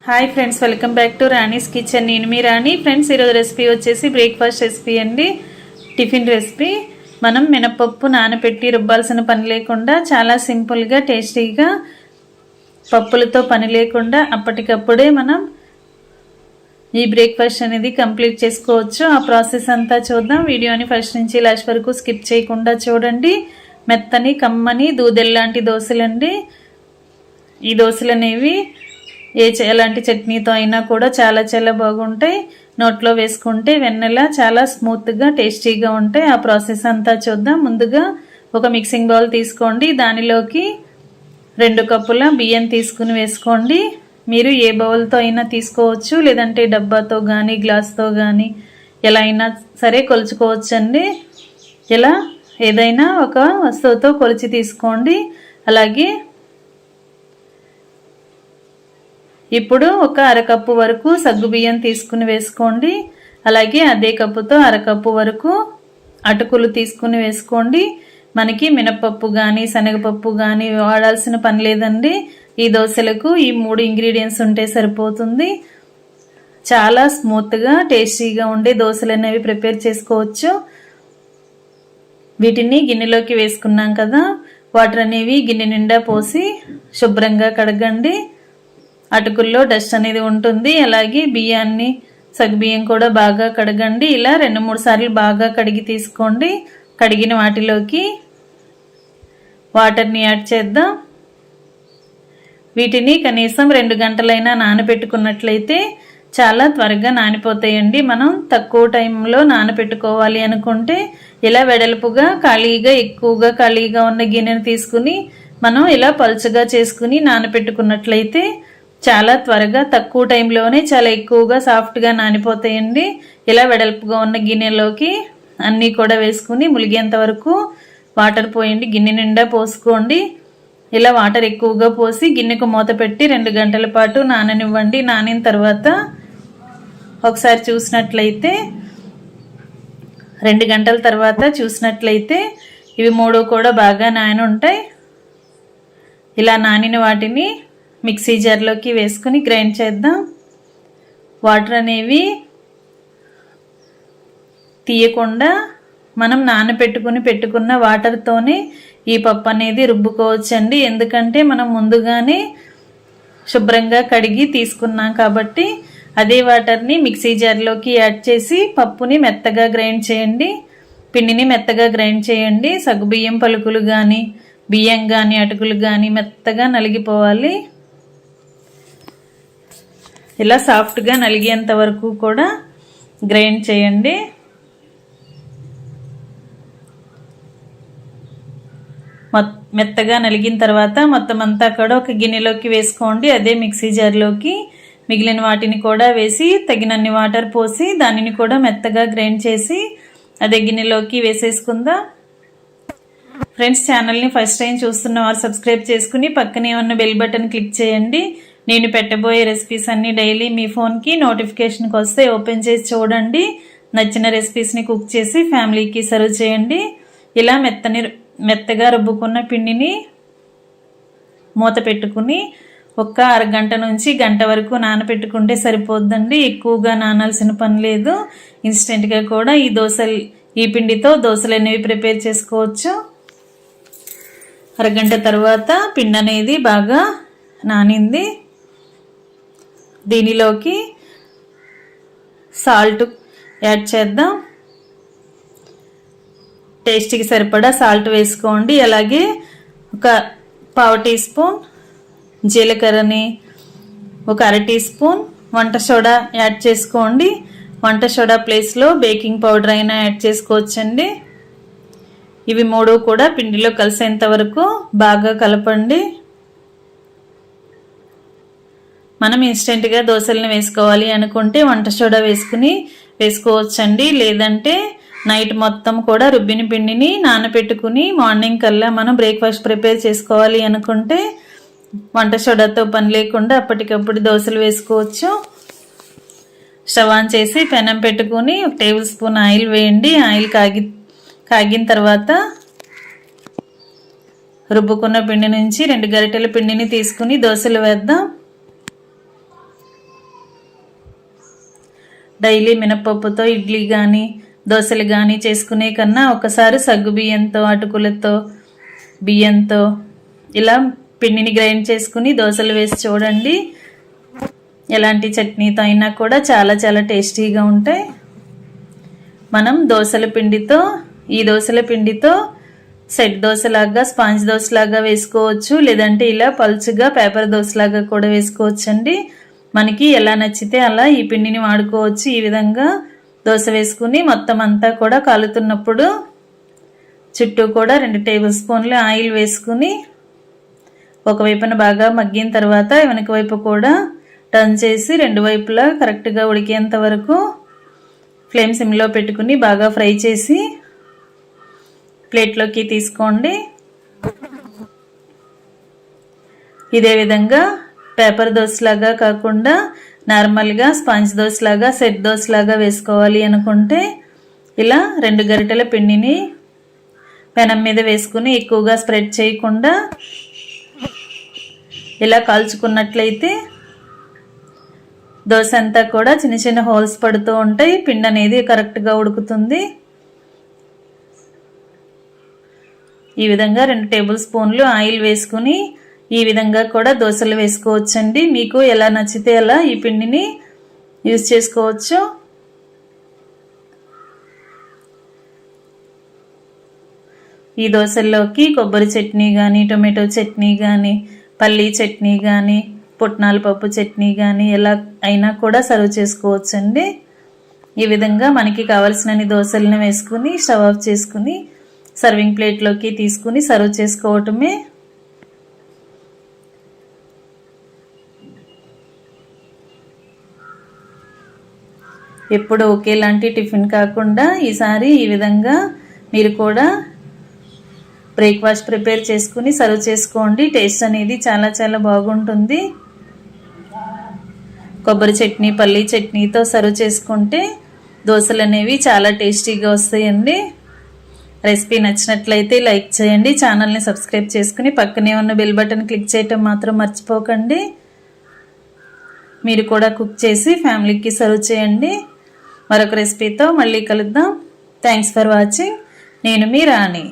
Hi friends, welcome back to Rani's kitchen. నేను మీ రాణి. Friends, ఈరోజు recipe వచ్చేసి బ్రేక్ఫాస్ట్ రెసిపీ అండి, టిఫిన్ రెసిపీ. మనం మినపప్పు నానబెట్టి రుబ్బాల్సిన పని లేకుండా చాలా సింపుల్గా టేస్టీగా పప్పులతో పని లేకుండా అప్పటికప్పుడే మనం ఈ బ్రేక్ఫాస్ట్ అనేది కంప్లీట్ చేసుకోవచ్చు. ఆ ప్రాసెస్ అంతా చూద్దాం. వీడియోని ఫస్ట్ నుంచి లాస్ట్ వరకు స్కిప్ చేయకుండా చూడండి. మెత్తని కమ్మని దూదెల్లాంటి దోశలండి. ఈ దోశలు అనేవి ఎలాంటి చట్నీతో అయినా కూడా చాలా చాలా బాగుంటాయి. నోట్లో వేసుకుంటే వెన్నెల చాలా స్మూత్గా టేస్టీగా ఉంటాయి. ఆ ప్రాసెస్ అంతా చూద్దాం. ముందుగా ఒక మిక్సింగ్ బౌల్ తీసుకోండి. దానిలోకి 2 కప్పుల బియ్యం తీసుకుని వేసుకోండి. మీరు ఏ బౌల్తో అయినా తీసుకోవచ్చు, లేదంటే డబ్బాతో కానీ గ్లాస్తో కానీ ఎలా అయినా సరే కొలుచుకోవచ్చండి. ఇలా ఏదైనా ఒక వస్తువుతో కొలిచి తీసుకోండి. అలాగే ఇప్పుడు ఒక అరకప్పు వరకు సగ్గుబియ్యం తీసుకుని వేసుకోండి. అలాగే అదే కప్పుతో అరకప్పు వరకు అటుకులు తీసుకుని వేసుకోండి. మనకి మినపప్పు కానీ శనగపప్పు కానీ వాడాల్సిన పని లేదండి. ఈ దోశలకు ఈ 3 ఇంగ్రీడియంట్స్ ఉంటే సరిపోతుంది. చాలా స్మూత్గా టేస్టీగా ఉండే దోశలు అనేవి ప్రిపేర్ చేసుకోవచ్చు. వీటిని గిన్నెలోకి వేసుకున్నాం కదా, వాటర్ అనేవి గిన్నె నిండా పోసి శుభ్రంగా కడగండి. అటుకుల్లో డస్ట్ అనేది ఉంటుంది. అలాగే బియ్యాన్ని సగ్గుబియ్యం కూడా బాగా కడగండి. ఇలా 2-3 సార్లు బాగా కడిగి తీసుకోండి. కడిగిన వాటిలోకి వాటర్ని యాడ్ చేద్దాం. వీటిని కనీసం 2 గంటలైనా నానబెట్టుకున్నట్లయితే చాలా త్వరగా నానిపోతాయండి. మనం తక్కువ టైంలో నానబెట్టుకోవాలి అనుకుంటే ఇలా వెడల్పుగా ఎక్కువగా ఖాళీగా ఉన్న గిన్నెను తీసుకుని మనం ఇలా పలుచగా చేసుకుని నానబెట్టుకున్నట్లయితే చాలా త్వరగా తక్కువ టైంలోనే చాలా ఎక్కువగా సాఫ్ట్గా నానిపోతాయండి. ఇలా వెడల్పుగా ఉన్న గిన్నెలోకి అన్నీ కూడా వేసుకుని ములిగేంత వరకు వాటర్ పోయండి. గిన్నె నిండా పోసుకోండి. ఇలా వాటర్ ఎక్కువగా పోసి గిన్నెకు మూత పెట్టి 2 గంటల పాటు నాననివ్వండి. నానిన తర్వాత ఒకసారి చూసినట్లయితే 2 గంటల తర్వాత చూసినట్లయితే ఇవి 3 కూడా బాగా నాని ఉంటాయి. ఇలా నానిన వాటిని మిక్సీ జార్లోకి వేసుకుని గ్రైండ్ చేద్దాం. వాటర్ అనేవి తీయకుండా మనం పెట్టుకున్న వాటర్తోనే ఈ పప్పు అనేది రుబ్బుకోవచ్చండి. ఎందుకంటే మనం ముందుగానే శుభ్రంగా కడిగి తీసుకున్నాం కాబట్టి అదే వాటర్ని మిక్సీ జార్లోకి యాడ్ చేసి పప్పుని మెత్తగా గ్రైండ్ చేయండి. పిండిని మెత్తగా గ్రైండ్ చేయండి. సగ్గుబియ్యం పలుకులు కానీ బియ్యం కానీ అటుకులు కానీ మెత్తగా నలిగిపోవాలి. ఇలా సాఫ్ట్గా నలిగేంత వరకు కూడా గ్రైండ్ చేయండి. మెత్తగా నలిగిన తర్వాత మొత్తం అంతా కూడా ఒక గిన్నెలోకి వేసుకోండి. అదే మిక్సీ జార్లోకి మిగిలిన వాటిని కూడా వేసి తగినన్ని వాటర్ పోసి దానిని కూడా మెత్తగా గ్రైండ్ చేసి అదే గిన్నెలోకి వేసేసుకుందాం. ఫ్రెండ్స్, ఛానల్ని ఫస్ట్ టైం చూస్తున్న వారు సబ్స్క్రైబ్ చేసుకుని పక్కనే ఉన్న బెల్ బటన్ క్లిక్ చేయండి. నేను పెట్టబోయే రెసిపీస్ అన్నీ డైలీ మీ ఫోన్కి నోటిఫికేషన్కి వస్తే ఓపెన్ చేసి చూడండి. నచ్చిన రెసిపీస్ని కుక్ చేసి ఫ్యామిలీకి సర్వ్ చేయండి. ఇలా మెత్తగా రుబ్బుకున్న పిండిని మూత పెట్టుకుని ఒక అరగంట నుంచి గంట వరకు నానబెట్టుకుంటే సరిపోద్దండి. ఎక్కువగా నానాల్సిన పని లేదు. ఇన్స్టెంట్గా కూడా ఈ పిండితో దోశలు అనేవి ప్రిపేర్ చేసుకోవచ్చు. అరగంట తర్వాత పిండి అనేది బాగా నానింది. దీనిలోకి సాల్ట్ యాడ్ చేద్దాం. టేస్ట్కి సరిపడా సాల్ట్ వేసుకోండి. అలాగే ఒక 1/2 టీ స్పూన్ జీలకర్రని, ఒక 1/2 టీ స్పూన్ వంట సోడా యాడ్ చేసుకోండి. వంట సోడా ప్లేస్లో బేకింగ్ పౌడర్ అయినా యాడ్ చేసుకోవచ్చండి. ఇవి 3 కూడా పిండిలో కలిసేంత వరకు బాగా కలపండి. మనం ఇన్స్టెంట్గా దోశలను వేసుకోవాలి అనుకుంటే వంట సోడా వేసుకోవచ్చండి. లేదంటే నైట్ మొత్తం కూడా రుబ్బిన పిండిని నానబెట్టుకుని మార్నింగ్ కల్లా మనం బ్రేక్ఫాస్ట్ ప్రిపేర్ చేసుకోవాలి అనుకుంటే వంట సోడాతో పని లేకుండా అప్పటికప్పుడు దోశలు వేసుకోవచ్చు. స్టవ్ ఆన్ చేసి పెనం పెట్టుకుని 1 టేబుల్ స్పూన్ ఆయిల్ వేయండి. ఆయిల్ కాగిన తర్వాత రుబ్బుకున్న పిండి నుంచి 2 గరిటెల పిండిని తీసుకుని దోశలు వేద్దాం. డైలీ మినపప్పుతో ఇడ్లీ కానీ దోశలు కానీ చేసుకునే కన్నా ఒకసారి సగ్గు బియ్యంతో అటుకులతో బియ్యంతో ఇలా పిండిని గ్రైండ్ చేసుకుని దోశలు వేసి చూడండి. ఎలాంటి చట్నీతో అయినా కూడా చాలా చాలా టేస్టీగా ఉంటాయి. మనం ఈ దోశల పిండితో సెట్ దోశలాగా స్పాంజ్ దోశలాగా వేసుకోవచ్చు, లేదంటే ఇలా పల్చగా పేపర్ దోశలాగా కూడా వేసుకోవచ్చండి. మనకి ఎలా నచ్చితే అలా ఈ పిండిని వాడుకోవచ్చు. ఈ విధంగా దోశ వేసుకుని మొత్తం అంతా కూడా కాలుతున్నప్పుడు చుట్టూ కూడా 2 టేబుల్ స్పూన్లు ఆయిల్ వేసుకుని ఒకవైపున బాగా మగ్గిన తర్వాత వెనక వైపు కూడా టర్న్ చేసి 2 వైపులా కరెక్ట్గా ఉడికేంత వరకు ఫ్లేమ్ సిమ్లో పెట్టుకుని బాగా ఫ్రై చేసి ప్లేట్లోకి తీసుకోండి. ఇదే విధంగా పేపర్ దోశలాగా కాకుండా నార్మల్గా స్పాంజ్ దోశలాగా సెట్ దోశలాగా వేసుకోవాలి అనుకుంటే ఇలా 2 గరిటెల పిండిని పెనం మీద వేసుకుని ఎక్కువగా స్ప్రెడ్ చేయకుండా ఇలా కాల్చుకున్నట్లయితే దోశ అంతా కూడా చిన్న చిన్న హోల్స్ పడుతూ ఉంటాయి. పిండి అనేది కరెక్ట్గా ఉడుకుతుంది. ఈ విధంగా 2 టేబుల్ స్పూన్లు ఆయిల్ వేసుకుని ఈ విధంగా కూడా దోశలు వేసుకోవచ్చండి. మీకు ఎలా నచ్చితే అలా ఈ పిండిని యూజ్ చేసుకోవచ్చు. ఈ దోశల్లోకి కొబ్బరి చట్నీ కానీ టొమాటో చట్నీ కానీ పల్లీ చట్నీ కానీ పుట్నాల పప్పు చట్నీ కానీ ఎలా అయినా కూడా సర్వ్ చేసుకోవచ్చండి. ఈ విధంగా మనకి కావలసినన్ని దోశలను వేసుకుని స్టవ్ ఆఫ్ చేసుకుని సర్వింగ్ ప్లేట్లోకి తీసుకుని సర్వ్ చేసుకోవటమే. ఎప్పుడు ఒకేలాంటి టిఫిన్ కాకుండా ఈసారి ఈ విధంగా మీరు కూడా బ్రేక్ఫాస్ట్ ప్రిపేర్ చేసుకుని సర్వ్ చేసుకోండి. టేస్ట్ అనేది చాలా చాలా బాగుంటుంది. కొబ్బరి చట్నీ పల్లీ చట్నీతో సర్వ్ చేసుకుంటే దోశలు అనేవి చాలా టేస్టీగా వస్తాయండి. రెసిపీ నచ్చినట్లయితే లైక్ చేయండి, ఛానల్ని సబ్స్క్రైబ్ చేసుకుని పక్కనే ఉన్న బెల్ బటన్ క్లిక్ చేయటం మాత్రం మర్చిపోకండి. మీరు కూడా కుక్ చేసి ఫ్యామిలీకి సర్వ్ చేయండి. మరొక రెసిపీతో మళ్ళీ కలుద్దాం. Thanks for watching. నేను మీ రాణి.